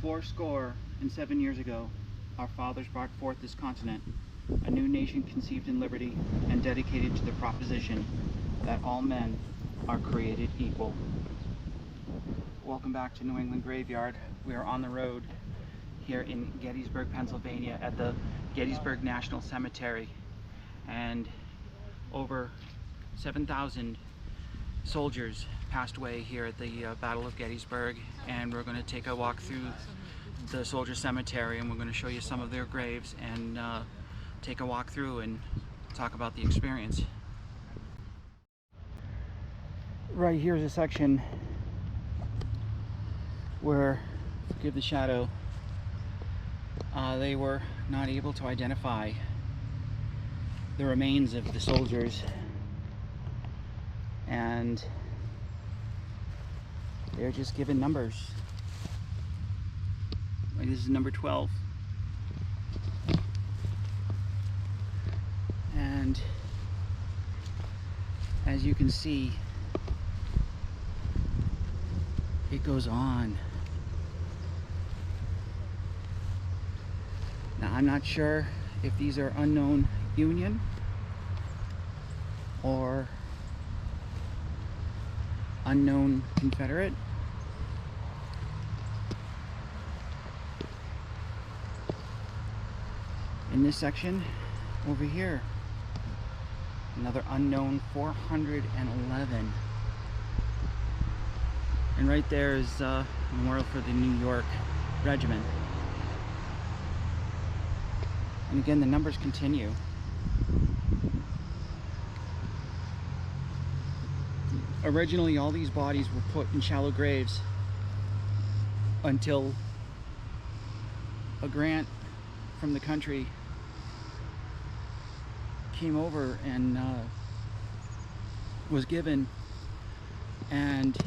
407 years ago, our fathers brought forth this continent, a new nation conceived in liberty and dedicated to the proposition that all men are created equal. Welcome back to New England Graveyard. We are on the road here in Gettysburg, Pennsylvania at the Gettysburg National Cemetery, and over 7,000 soldiers passed away here at the Battle of Gettysburg, and we're going to take a walk through the soldier cemetery, and we're going to show you some of their graves and take a walk through and talk about the experience. Right here's a section where, forgive the shadow, they were not able to identify the remains of the soldiers, and they're just given numbers. Like, this is number 12. And as you can see, it goes on. Now, I'm not sure if these are unknown Union or unknown Confederate. In this section over here, another unknown 411. And right there is a memorial for the New York Regiment. And again, the numbers continue. Originally, all these bodies were put in shallow graves until a grant from the country came over and was given, and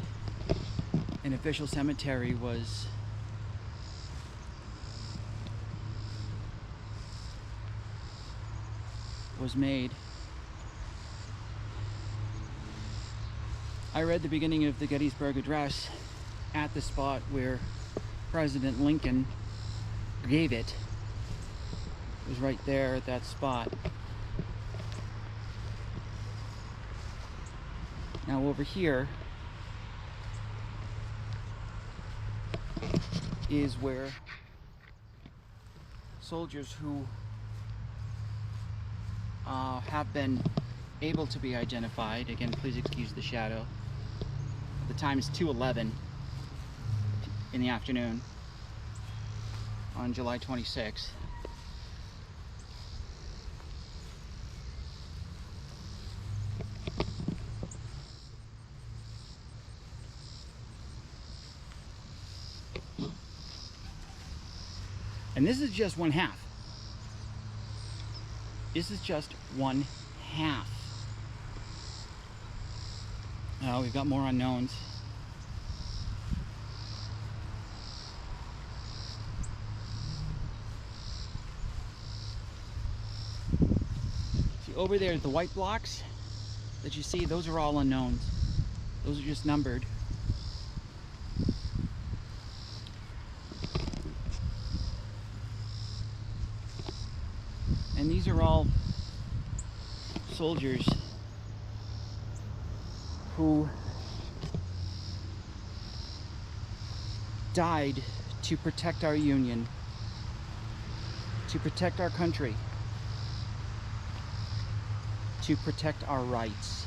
an official cemetery was made. I read the beginning of the Gettysburg Address at the spot where President Lincoln gave it. It was right there at that spot. Now over here is where soldiers who have been able to be identified, again, please excuse the shadow. The time is 2:11 in the afternoon on July 26th. And this is just one half. This is just one half. We've got more unknowns. See, over there, the white blocks that you see, those are all unknowns. Those are just numbered. And these are all soldiers who died to protect our Union, to protect our country, to protect our rights,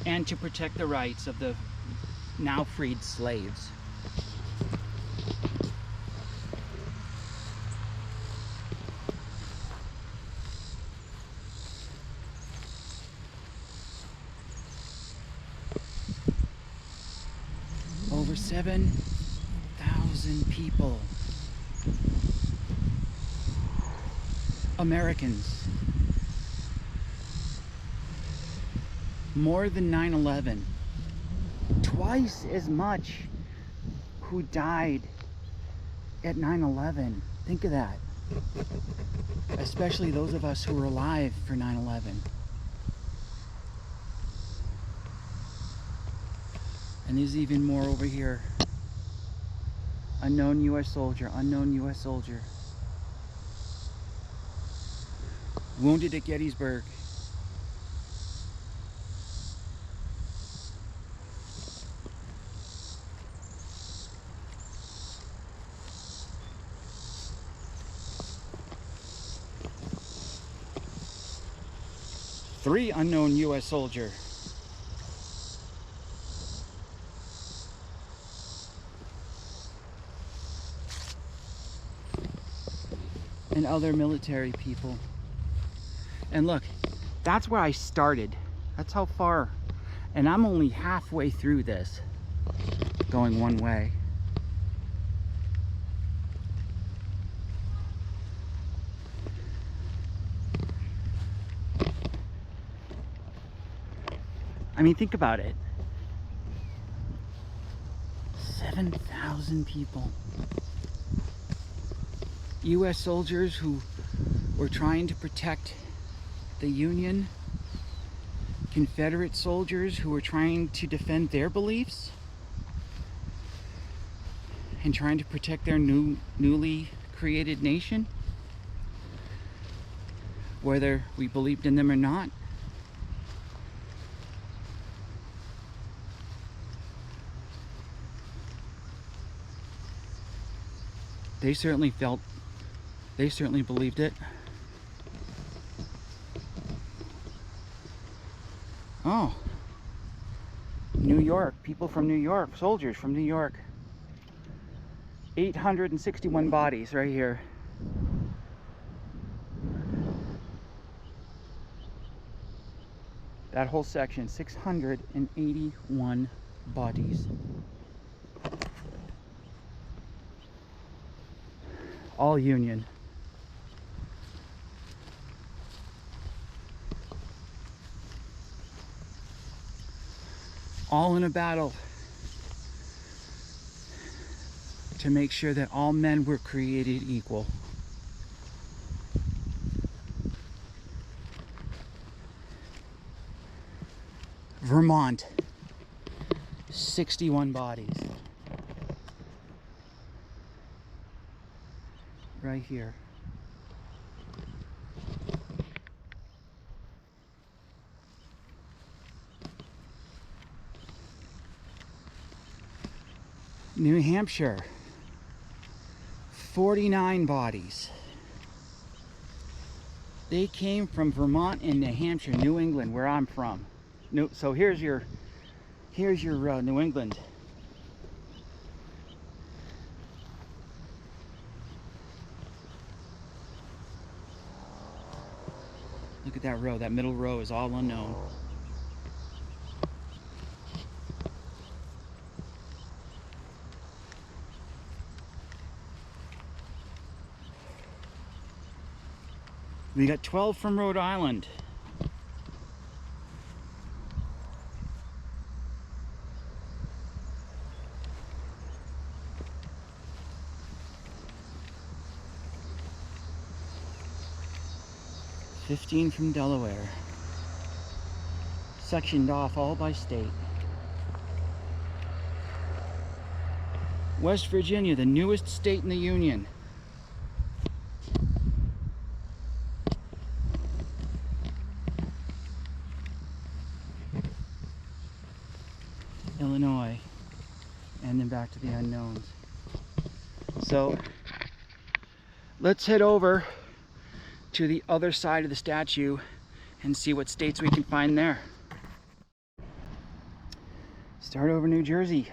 and to protect the rights of the now freed slaves. Over 7,000 people, Americans, more than 9/11, twice as much who died at 9/11. Think of that, especially those of us who were alive for 9/11. And there's even more over here. Unknown U.S. soldier, unknown U.S. soldier. Wounded at Gettysburg. Three unknown U.S. soldier. And other military people. And look, that's where I started. That's how far. And I'm only halfway through this, going one way. I mean, think about it. 7,000 people. U.S. soldiers who were trying to protect the Union. Confederate soldiers who were trying to defend their beliefs and trying to protect their newly created nation, whether we believed in them or not. They certainly believed it. Oh, New York, people from New York, soldiers from New York. 861 bodies right here. That whole section, 681 bodies. All Union. All in a battle to make sure that all men were created equal. Vermont, 61 bodies. Right here. New Hampshire, 49 bodies. They came from Vermont and New Hampshire, New England, where I'm from. So here's your New England. Look at that row. That middle row is all unknown. We got 12 from Rhode Island. $15 from Delaware. Sectioned off all by state. West Virginia, the newest state in the Union. Illinois, and then back to the unknowns. So let's head over to the other side of the statue and see what states we can find there. Start over New Jersey.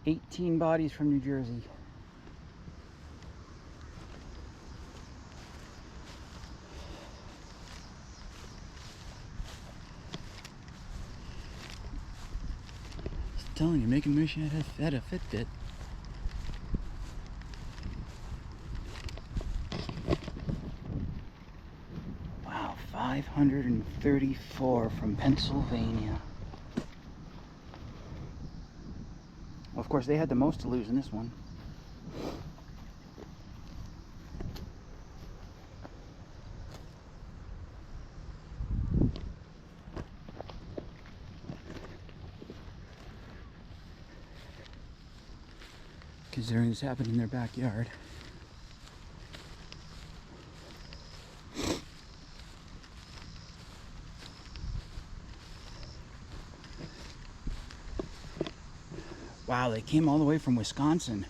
18 bodies from New Jersey. Telling you, making wish I had a Fitbit. Wow, 534 from Pennsylvania. Well, of course, they had the most to lose in this one. considering this happened in their backyard. Wow, they came all the way from Wisconsin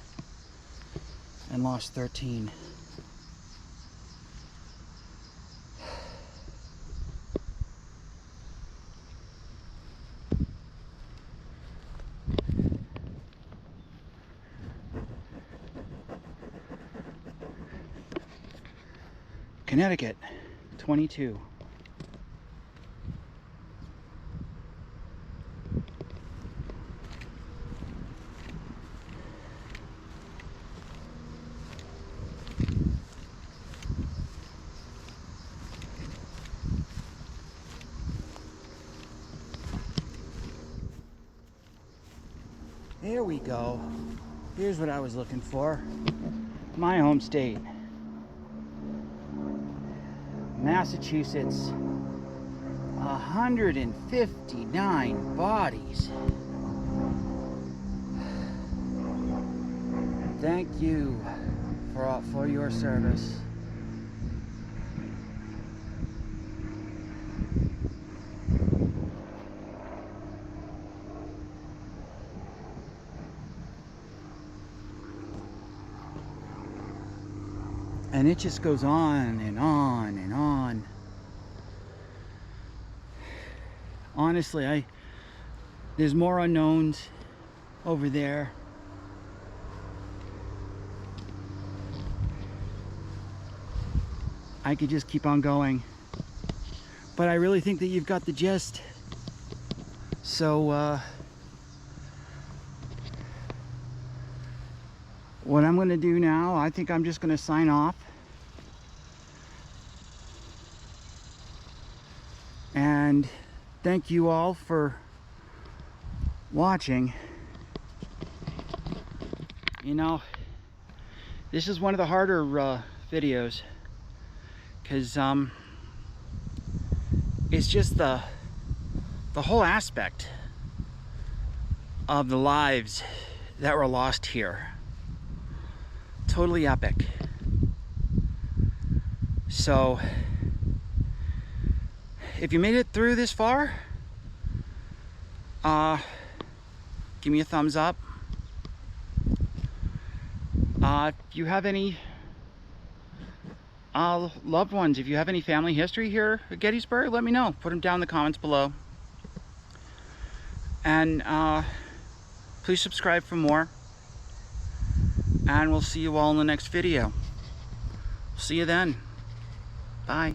and lost 13. Connecticut, 22. There we go. Here's what I was looking for. My home state. Massachusetts. 159 bodies. Thank you for your service. And it just goes on and on and on. Honestly, there's more unknowns over there. I could just keep on going. But I really think that you've got the gist. So, what I'm going to do now, I think I'm just going to sign off. And thank you all for watching. You know, this is one of the harder videos, because it's just the whole aspect of the lives that were lost here. Totally epic. So if you made it through this far, give me a thumbs up. If you have any loved ones, if you have any family history here at Gettysburg, let me know. Put them down in the comments below. And please subscribe for more. And we'll see you all in the next video. See you then. Bye.